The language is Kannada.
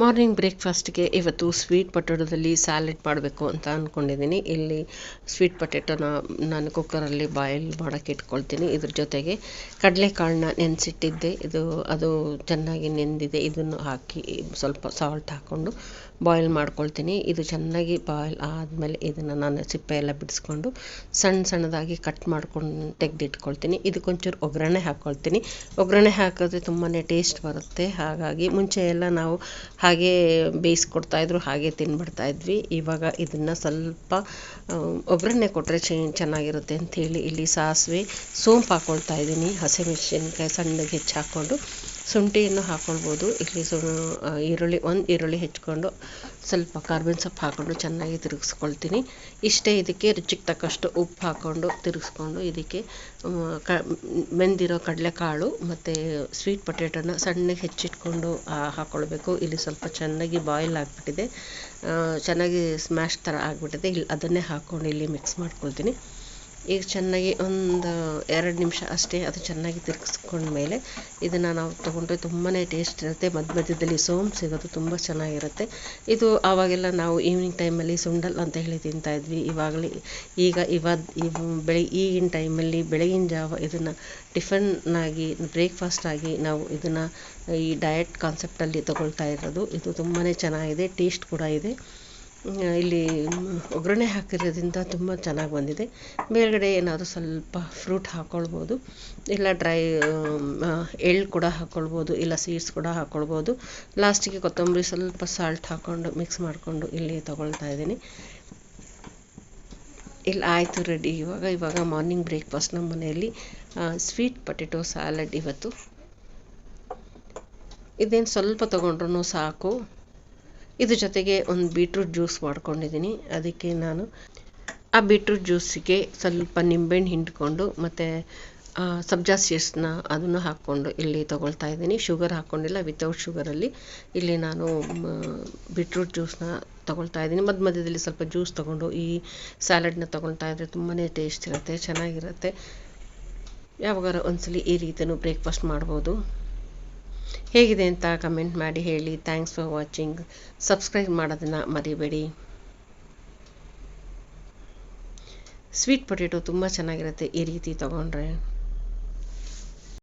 ಮಾರ್ನಿಂಗ್ ಬ್ರೇಕ್ಫಾಸ್ಟ್ಗೆ ಇವತ್ತು ಸ್ವೀಟ್ ಪೊಟೆಟೊದಲ್ಲಿ ಸ್ಯಾಲೆಡ್ ಮಾಡಬೇಕು ಅಂತ ಅಂದ್ಕೊಂಡಿದ್ದೀನಿ. ಇಲ್ಲಿ ಸ್ವೀಟ್ ಪೊಟೆಟೊನ ನಾನು ಕುಕ್ಕರಲ್ಲಿ ಬಾಯ್ಲ್ ಮಾಡೋಕ್ಕೆ ಇಟ್ಕೊಳ್ತೀನಿ. ಇದ್ರ ಜೊತೆಗೆ ಕಡಲೆಕಾಳನ್ನ ನೆನೆಸಿಟ್ಟಿದ್ದೆ, ಅದು ಚೆನ್ನಾಗಿ ನೆಂದಿದೆ. ಇದನ್ನು ಹಾಕಿ ಸ್ವಲ್ಪ ಸಾಲ್ಟ್ ಹಾಕ್ಕೊಂಡು ಬಾಯ್ಲ್ ಮಾಡ್ಕೊಳ್ತೀನಿ. ಇದು ಚೆನ್ನಾಗಿ ಬಾಯ್ಲ್ ಆದಮೇಲೆ ಇದನ್ನು ನಾನು ಸಿಪ್ಪೆ ಎಲ್ಲ ಬಿಡಿಸ್ಕೊಂಡು ಸಣ್ಣದಾಗಿ ಕಟ್ ಮಾಡ್ಕೊಂಡು ತೆಗೆದಿಟ್ಕೊಳ್ತೀನಿ. ಇದಕ್ಕೊಂಚೂರು ಒಗ್ಗರಣೆ ಹಾಕ್ಕೊಳ್ತೀನಿ. ಒಗ್ಗರಣೆ ಹಾಕಿದ್ರೆ ತುಂಬಾ ಟೇಸ್ಟ್ ಬರುತ್ತೆ. ಹಾಗಾಗಿ ಮುಂಚೆ ಎಲ್ಲ ನಾವು ಹಾಗೆ ಬೇಯಿಸ್ಕೊಡ್ತಾಯಿದ್ರು, ಹಾಗೆ ತಿನ್ಬಿಡ್ತಾಯಿದ್ವಿ. ಇವಾಗ ಇದನ್ನು ಸ್ವಲ್ಪ ಒಗ್ಗರಣೆ ಕೊಟ್ಟರೆ ಚೆನ್ನಾಗಿರುತ್ತೆ ಅಂಥೇಳಿ ಇಲ್ಲಿ ಸಾಸಿವೆ, ಸೋಂಪು ಹಾಕ್ಕೊಳ್ತಾ ಇದ್ದೀನಿ. ಹಸಿಮೆಣಸಿನ್ಕಾಯಿ ಸಣ್ಣಗೆ ಹೆಚ್ಚಿ ಹಾಕ್ಕೊಂಡು ಶುಂಠಿಯನ್ನು ಹಾಕ್ಕೊಳ್ಬೋದು. ಇಲ್ಲಿ ಒಂದು ಈರುಳ್ಳಿ ಹೆಚ್ಕೊಂಡು ಸ್ವಲ್ಪ ಕರ್ಬೇವಿನ ಸೊಪ್ಪು ಹಾಕ್ಕೊಂಡು ಚೆನ್ನಾಗಿ ತಿರುಗಿಸ್ಕೊಳ್ತೀನಿ. ಇಷ್ಟೇ. ಇದಕ್ಕೆ ರುಚಿಗೆ ತಕ್ಕಷ್ಟು ಉಪ್ಪು ಹಾಕ್ಕೊಂಡು ತಿರುಗಿಸ್ಕೊಂಡು ಇದಕ್ಕೆ ಮೆಂದಿರೋ ಕಡಲೆಕಾಳು ಮತ್ತು ಸ್ವೀಟ್ ಪೊಟೆಟೊನ ಸಣ್ಣಗೆ ಹೆಚ್ಚಿಟ್ಕೊಂಡು ಹಾಕ್ಕೊಳ್ಬೇಕು. ಇಲ್ಲಿ ಸ್ವಲ್ಪ ಚೆನ್ನಾಗಿ ಬಾಯ್ಲ್ ಆಗಿಬಿಟ್ಟಿದೆ, ಚೆನ್ನಾಗಿ ಸ್ಮ್ಯಾಶ್ ಥರ ಆಗಿಬಿಟ್ಟಿದೆ. ಇಲ್ಲಿ ಅದನ್ನೇ ಹಾಕ್ಕೊಂಡು ಇಲ್ಲಿ ಮಿಕ್ಸ್ ಮಾಡ್ಕೊಳ್ತೀನಿ. ಈಗ ಚೆನ್ನಾಗಿ ಒಂದು 2 ನಿಮಿಷ ಅಷ್ಟೇ ಅದು ಚೆನ್ನಾಗಿ ತಿರುಗಿಸ್ಕೊಂಡ್ಮೇಲೆ ಇದನ್ನು ನಾವು ತೊಗೊಂಡ್ರೆ ತುಂಬಾ ಟೇಸ್ಟ್ ಇರುತ್ತೆ. ಮಧ್ಯದಲ್ಲಿ ಸೋಂಪು ಸಿಗೋದು ತುಂಬ ಚೆನ್ನಾಗಿರುತ್ತೆ. ಇದು ಆವಾಗೆಲ್ಲ ನಾವು ಈವ್ನಿಂಗ್ ಟೈಮಲ್ಲಿ ಸುಂಡಲ್ ಅಂತ ಹೇಳಿ ತಿಂತಾಯಿದ್ವಿ. ಈಗಿನ ಟೈಮಲ್ಲಿ ಬೆಳಗಿನ ಜಾವ ಇದನ್ನು ಟಿಫನ್ನಾಗಿ ಬ್ರೇಕ್ಫಾಸ್ಟ್ ಆಗಿ ನಾವು ಇದನ್ನು ಈ ಡಯಟ್ ಕಾನ್ಸೆಪ್ಟಲ್ಲಿ ತೊಗೊಳ್ತಾ ಇರೋದು. ಇದು ತುಂಬಾ ಚೆನ್ನಾಗಿದೆ, ಟೇಸ್ಟ್ ಕೂಡ ಇದೆ. ಇಲ್ಲಿ ಒಗ್ಗರಣೆ ಹಾಕಿರೋದ್ರಿಂದ ತುಂಬ ಚೆನ್ನಾಗಿ ಬಂದಿದೆ. ಮೇಲ್ಗಡೆ ಏನಾದರೂ ಸ್ವಲ್ಪ ಫ್ರೂಟ್ ಹಾಕ್ಕೊಳ್ಬೋದು, ಇಲ್ಲ ಡ್ರೈ ಎಳ್ಳು ಕೂಡ ಹಾಕ್ಕೊಳ್ಬೋದು, ಇಲ್ಲ ಸೀಡ್ಸ್ ಕೂಡ ಹಾಕ್ಕೊಳ್ಬೋದು. ಲಾಸ್ಟಿಗೆ ಕೊತ್ತಂಬರಿ ಸ್ವಲ್ಪ ಸಾಲ್ಟ್ ಹಾಕ್ಕೊಂಡು ಮಿಕ್ಸ್ ಮಾಡಿಕೊಂಡು ಇಲ್ಲಿ ತೊಗೊಳ್ತಾ ಇದ್ದೀನಿ. ಇಲ್ಲಿ ಆಯಿತು, ರೆಡಿ. ಇವಾಗ ಮಾರ್ನಿಂಗ್ ಬ್ರೇಕ್ಫಾಸ್ಟ್ ನಮ್ಮ ಮನೆಯಲ್ಲಿ ಸ್ವೀಟ್ ಪೊಟೆಟೊ ಸ್ಯಾಲಡ್ ಇವತ್ತು. ಇದೇನು ಸ್ವಲ್ಪ ತೊಗೊಂಡ್ರೂ ಸಾಕು. ಇದ್ರ ಜೊತೆಗೆ ಒಂದು ಬೀಟ್ರೂಟ್ ಜ್ಯೂಸ್ ಮಾಡ್ಕೊಂಡಿದ್ದೀನಿ. ಅದಕ್ಕೆ ನಾನು ಆ ಬೀಟ್ರೂಟ್ ಜ್ಯೂಸಿಗೆ ಸ್ವಲ್ಪ ನಿಂಬೆಹಣ್ಣು ಹಿಂಡ್ಕೊಂಡು ಮತ್ತು ಸಬ್ಜಾ ಸೀಡ್ಸ್ನ ಅದನ್ನು ಹಾಕ್ಕೊಂಡು ಇಲ್ಲಿ ತೊಗೊಳ್ತಾ ಇದ್ದೀನಿ. ಶುಗರ್ ಹಾಕ್ಕೊಂಡಿಲ್ಲ, ವಿತೌಟ್ ಶುಗರಲ್ಲಿ ಇಲ್ಲಿ ನಾನು ಬೀಟ್ರೂಟ್ ಜ್ಯೂಸನ್ನ ತೊಗೊಳ್ತಾ ಇದ್ದೀನಿ. ಮಧ್ಯದಲ್ಲಿ ಸ್ವಲ್ಪ ಜ್ಯೂಸ್ ತೊಗೊಂಡು ಈ ಸ್ಯಾಲಡ್ನ ತೊಗೊಳ್ತಾ ಇದ್ದರೆ ತುಂಬಾ ಟೇಸ್ಟ್ ಇರುತ್ತೆ, ಚೆನ್ನಾಗಿರುತ್ತೆ. ಯಾವಾಗಾರ ಒಂದ್ಸಲಿ ಈ ರೀತಿಯೂ ಬ್ರೇಕ್ಫಾಸ್ಟ್ ಮಾಡ್ಬೋದು. ಹೇಗಿದೆ ಅಂತ ಕಮೆಂಟ್ ಮಾಡಿ ಹೇಳಿ. Thanks for watching. ಸಬ್ಸ್ಕ್ರೈಬ್ ಮಾಡೋದನ್ನು ಮರಿಬೇಡಿ. ಸ್ವೀಟ್ ಪೊಟೆಟೊ ತುಂಬ ಚೆನ್ನಾಗಿರುತ್ತೆ ಈ ರೀತಿ ತೊಗೊಂಡ್ರೆ.